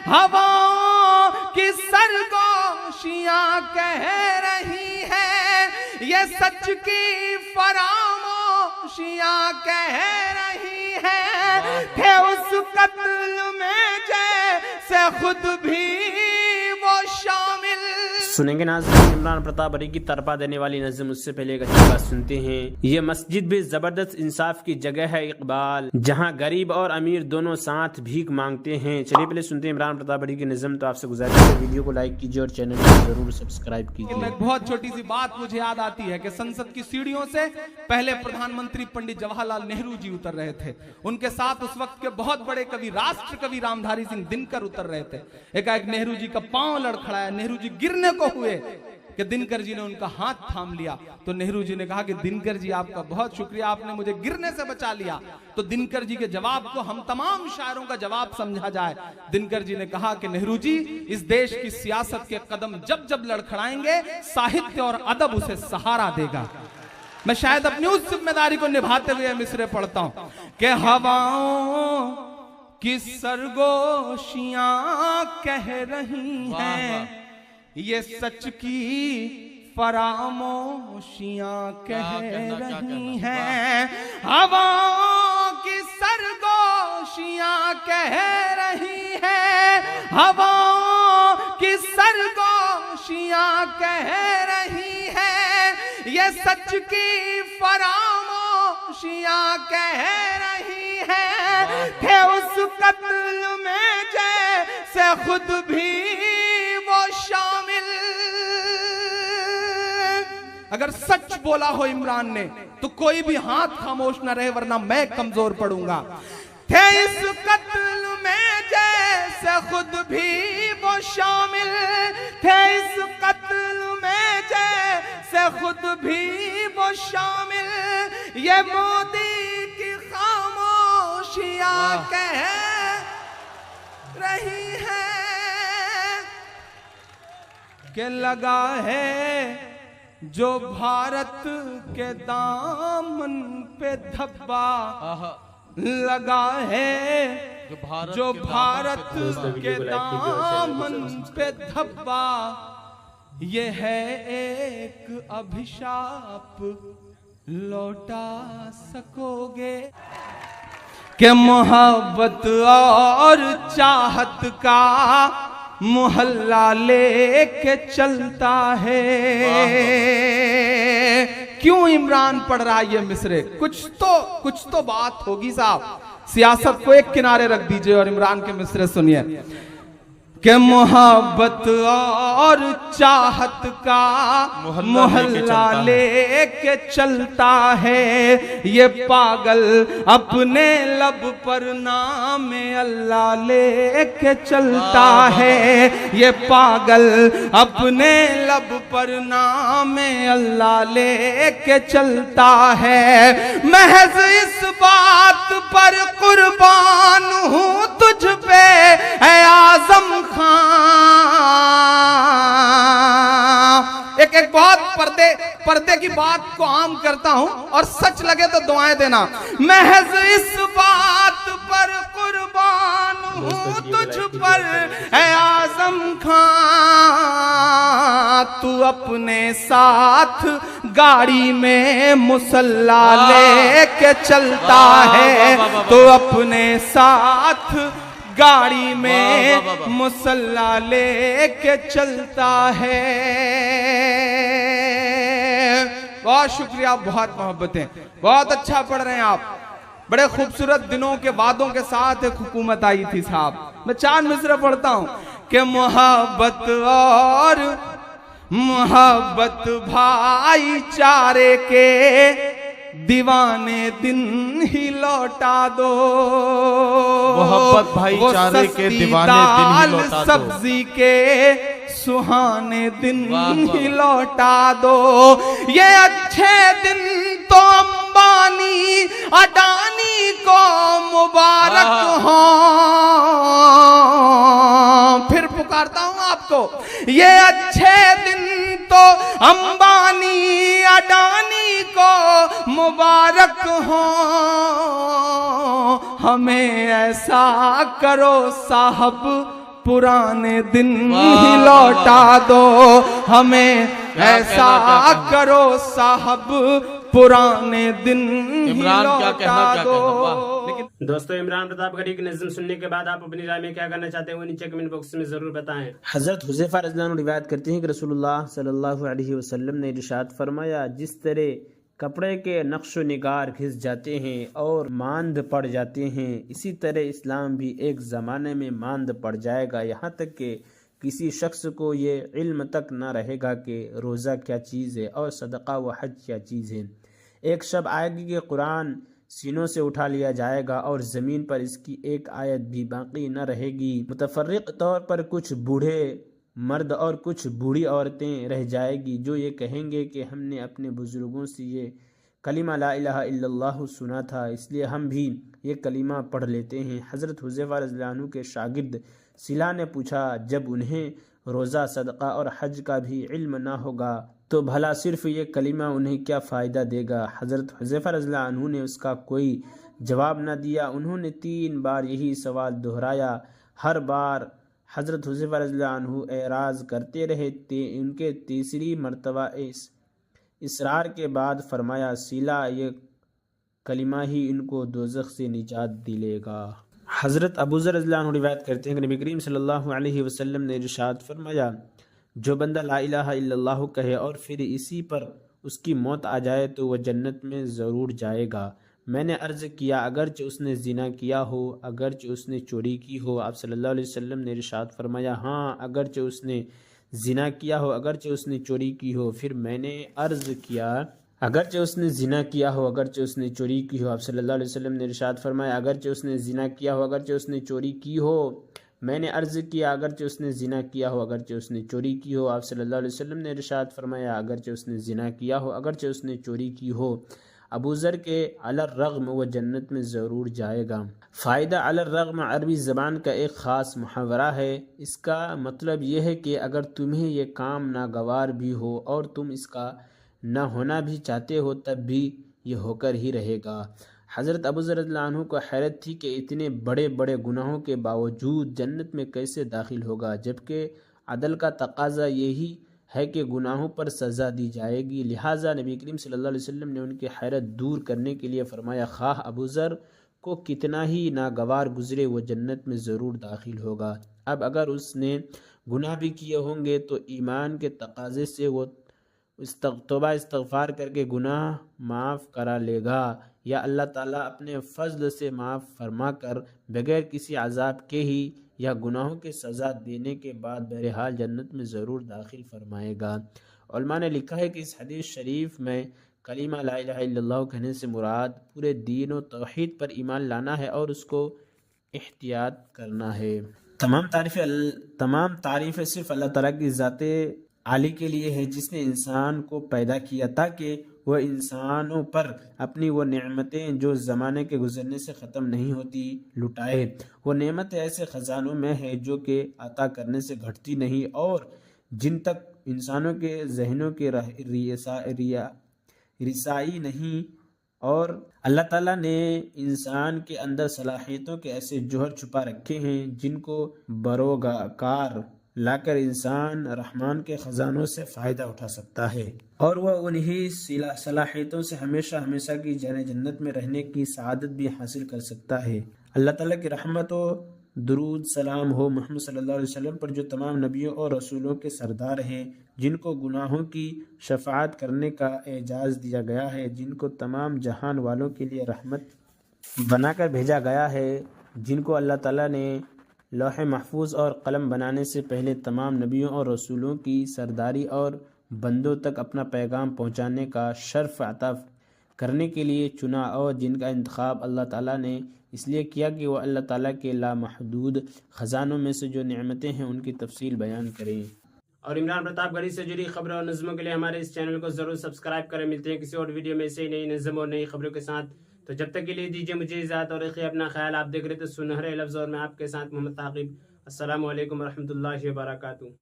ہواؤں کی سرگوشیاں کہہ رہی ہیں، یہ سچ کی فراموشیاں کہہ رہی ہیں، کہ اس قتل میں جیسے خود بھی وہ شامل۔ سنیں گے ناظرین عمران پرتاپ علی کی ترپا دینے والی نظم، اس سے پہلے ایک اچھی بات سنتے ہیں۔ یہ مسجد بھی زبردست انصاف کی جگہ ہے اقبال، جہاں غریب اور امیر دونوں ساتھ بھیک مانگتے ہیں۔ چلیے پہلے سنتے ہیں عمران پرتاپ علی کی نظم۔ تو آپ سے گزارش ہے ویڈیو کو لائک کیجیے اور چینل کو ضرور سبسکرائب کیجیے۔ ایک بہت چھوٹی سی بات مجھے یاد آتی ہے کہ سنسد کی سیڑھیوں سے پہلے پردھان منتری پنڈت جواہر لال نہرو جی اتر رہے تھے، ان کے ساتھ اس وقت کے بہت بڑے کوی راشٹر کوی رامدھاری سنگھ دنکر اتر رہے تھے۔ ایک نہرو جی کا پاؤں لڑکھڑایا، نہرو جی گرنے کو ہوئے کہ دنکر جی نے ان کا ہاتھ تھام لیا۔ تو نہرو جی نے کہا کہ دنکر جی آپ کا بہت شکریہ، آپ نے مجھے گرنے سے بچا لیا۔ تو دنکر جی کے جواب کو ہم تمام شاعروں کا جواب سمجھا جائے۔ دنکر جی نے کہا کہ نہرو جی، اس دیش کی سیاست کے قدم جب جب لڑکھڑائیں گے، ساہتیہ اور ادب اسے سہارا دے گا۔ میں شاید اپنی اس ذمہ داری کو نبھاتے ہوئے مصرعے پڑھتا ہوں کہ ہواؤں کی سرگوشیاں کہہ رہی ہیں، یہ سچ کی فراموشیاں کہہ رہی ہیں، ہواؤں کی سرگوشیاں کہہ رہی ہیں، ہواؤں کی سرگوشیاں کہہ رہی ہیں، یہ سچ کی فراموشیاں کہہ رہی ہیں، کہ اس قتل میں جیسے خود بھی وہ شامل۔ اگر سچ بولا ہو عمران نے تو کوئی بھی ہاتھ خاموش نہ رہے، ورنہ میں کمزور پڑوں گا۔ تھے اس قتل میں جیسے خود بھی وہ شامل، تھے اس قتل میں جیسے خود بھی وہ شامل، یہ مودی کی خاموشیاں کہہ رہی ہیں کہ لگا ہے جو بھارت کے دامن پہ دھبا، لگا ہے جو بھارت کے دامن پہ دھبا، یہ ہے ایک ابھشاپ لوٹا سکو گے، کہ محبت اور چاہت کا محلہ لے کے چلتا ہے۔ کیوں عمران پڑھ رہا ہے یہ مصرعے؟ کچھ تو بات ہوگی صاحب۔ سیاست کو ایک کنارے رکھ دیجئے اور عمران کے مصرعے سنیے کہ محبت اور چاہت کا محلہ لے کے چلتا ہے، یہ پاگل اپنے لب پر نام اللہ لے کے چلتا ہے، یہ پاگل اپنے لب پر نام اللہ لے کے چلتا ہے۔ محض اس بات پر قربان ہوں تجھ پہ اے اعظم ایک بہت پردے کی بات کو عام کرتا ہوں، اور سچ لگے تو دعائیں دینا۔ محض اس بات پر قربان ہوں تجھ پر اے اعظم خان، تو اپنے ساتھ گاڑی میں مسلح لے کے چلتا ہے، تو اپنے ساتھ گاڑی میں مسلح لے کے چلتا ہے۔ بہت شکریہ، بہت محبتیں، بہت اچھا پڑھ رہے ہیں آپ۔ بڑے خوبصورت دنوں کے وعدوں کے ساتھ ایک حکومت آئی تھی صاحب۔ میں 4 مصرعے پڑھتا ہوں کہ محبت اور محبت بھائی چارے کے دیوانے دن ہی لوٹا دو، محبت بھائی چارے کے دیوانے دن ہی لوٹا دو، سبزی کے سہانے دن ہی لوٹا دو، یہ اچھے دن تو امبانی اڈانی کو مبارک ہوں۔ پھر پکارتا ہوں آپ کو، یہ اچھے دن تو امبانی اڈانی کو مبارک ہوں، ہمیں ایسا کرو صاحب पुराने दिन ही लौटा दो हमें, ऐसा करो साहब पुराने दिन ही लौटा दो। लेकिन दोस्तों, इमरान प्रताप गढ़ी की नज़्म सुनने के बाद आप अपनी राय में क्या करना चाहते हैं वो नीचे कमेंट बॉक्स में जरूर बताएं। हजरत हुज़ैफा रज़ियल्लाहु अन्हु रिवायत करते हैं कि रसूलुल्लाह सल्लल्लाहु अलैहि वसल्लम ने इरशाद फरमाया, जिस तरह कपड़े के नक्श निगार घिस जाते हैं और मांद पड़ जाते हैं, इसी तरह इस्लाम भी एक ज़माने में मांद पड़ जाएगा, यहाँ तक कि किसी शख्स को ये इल्म तक ना रहेगा कि रोज़ा क्या चीज़ है और सदका व हज क्या चीज़ है। एक शब आएगी कि कुरान सीनों से उठा लिया जाएगा और ज़मीन पर इसकी एक आयत भी बाकी न रहेगी। मुतफर्रिक तौर पर कुछ बूढ़े मर्द और कुछ बूढ़ी औरतें रह जाएगी जो ये कहेंगे कि हमने अपने बुज़ुर्गों से ये कलिमा ला इलाहा इल्लल्लाह सुना था, इसलिए हम भी ये कलिमा पढ़ लेते हैं। हज़रत हुज़ैफा रज़ियल्लाहु अन्हु के शागिर्द सिला ने पूछा, जब उन्हें रोज़ा, सदका और हज का भी इल्म ना होगा तो भला सिर्फ ये कलिमा उन्हें क्या फ़ायदा देगा। हज़रत हुज़ैफा रज़ियल्लाहु अन्हु ने उसका कोई जवाब न दिया। उन्होंने 3 बार यही सवाल दोहराया। हर बार हज़रत हुज़ैफा रज़ियल्लाहु अन्हु एराज़ करते रहे। उनके तीसरी मरतबा इसरार के बाद फरमाया, सिला, ये कलिमा ही इनको दोज़ख से निजात दिलेगा। हज़रत अबू ज़र रज़ियल्लाहु अन्हु रिवायत करते हैं कि नबी करीम सल्लल्लाहु अलैहि वसल्लम ने इरशाद फरमाया, जो बंदा ला इलाहा इल्लल्लाह कहे और फिर इसी पर उसकी मौत आ जाए तो वह जन्नत में ज़रूर जाएगा। मैंने अर्ज़ किया, अगरचे उसने ज़िना किया हो, अगरचे उसने चोरी की हो। आप सल्लल्लाहु अलैहि वसल्लम ने इरशाद फरमाया, हाँ, अगरचे उसने ज़िना किया हो, अगरचे उसने चोरी की हो। फिर मैंने अर्ज़ किया, अगरचे उसने ज़िना किया हो, अगरचे उसने चोरी की हो। आप सल्लल्लाहु अलैहि वसल्लम ने इरशाद फरमाया, अगरचे उसने ज़िना किया हो, अगरचे उसने चोरी की हो। मैंने अर्ज़ किया, अगरचे उसने ज़िना किया हो, अगरचे उसने चोरी की हो। आप सल्लल्लाहु अलैहि वसल्लम ने इरशाद फरमाया, अगरचे उसने ज़िना किया हो, अगरचे उसने चोरी की हो। अबू ज़र के अलर रग़म वह जन्नत में ज़रूर जाएगा। फ़ायदा अलर रग़म अरबी ज़बान का एक ख़ास मुहावरा है। इसका मतलब यह है कि अगर तुम्हें यह काम नागवार भी हो और तुम इसका न होना भी चाहते हो तब भी ये होकर ही रहेगा। हज़रत अबू ज़र रज़ियल्लाहु अन्हु को हैरत थी कि इतने बड़े बड़े गुनाहों के बावजूद जन्नत में कैसे दाखिल होगा, जबकि अदल का तकाज़ा यही है कि गुनाहों पर सज़ा दी जाएगी। लिहाजा नबी करीम सल्लल्लाहु अलैहि वसल्लम ने उनकी हैरत दूर करने के लिए फरमाया, खाह अबू ज़र को कितना ही नागवार गुज़रे वो जन्नत में ज़रूर दाखिल होगा। अब अगर उसने गुनाह भी किए होंगे तो ईमान के तकाज़े से वो तौबा इस्तग़फ़ार करके गुनाह माफ़ करा लेगा, या अल्लाह ताला अपने फ़ज़ल से माफ़ फरमा कर बग़ैर किसी अज़ाब के ही या गुनाहों के सज़ा देने के बाद बहरहाल जन्नत में ज़रूर दाखिल फरमाएगा। उलमा ने लिखा है कि इस हदीस शरीफ में कलिमा ला इलाहा इल्लल्लाह कहने से मुराद पूरे दीन और तौहीद पर ईमान लाना है और उसको एहतियात करना है। तमाम तारीफ़ें सिर्फ़ अल्लाह ताला की ज़ाते आली के लिए है जिसने इंसान को पैदा किया ताकि वह इंसानों पर अपनी वो नेमतें जो ज़माने के गुज़रने से ख़त्म नहीं होती लुटाए। वो नेमतें ऐसे ख़जानों में है जो कि अता करने से घटती नहीं और जिन तक इंसानों के जहनों के रिसाई नहीं, और अल्लाह ताला ने इंसान के अंदर सलाहियतों के ऐसे जौहर छुपा रखे हैं जिनको बरोगाकार लाकर इंसान रहमान के ख़जानों से फ़ायदा उठा सकता है और वह उन्हीं सलाहियतों से हमेशा हमेशा की जन्नत में रहने की सआदत भी हासिल कर सकता है। अल्लाह ताला की रहमत और दुरूद सलाम हो मोहम्मद सल्लल्लाहु अलैहि वसल्लम पर जो तमाम नबियों और रसूलों के सरदार हैं, जिनको गुनाहों की शफाअत करने का एजाज़ दिया गया है, जिनको तमाम जहान वालों के लिए रहमत बनाकर भेजा गया है, जिनको अल्लाह ताला ने लौह महफूज और कलम बनाने से पहले तमाम नबियों और रसूलों की सरदारी और बंदों तक अपना पैगाम पहुंचाने का शर्फ अता करने के लिए चुना और जिनका इंतखाब अल्लाह ताला ने इसलिए किया कि वह अल्लाह ताला के लामहदूद ख़जानों में से जो नेमतें हैं उनकी तफसील बयान करें। और इमरान प्रतापगढ़ी से जुड़ी खबरों और नज़्मों के लिए हमारे इस चैनल को ज़रूर सब्सक्राइब करें। मिलते हैं किसी और वीडियो में ऐसे ही नई नज़्म और नई खबरों के साथ। तो जब तक के लिए दीजिए मुझे इजाज़त और रखिए अपना ख्याल। आप देख रहे थे सुनहरे लफ्ज़ और मैं आपके साथ मोहम्मद ताक़िब। अस्सलामु अलैकुम व रहमतुल्लाहि व बरकातुहू।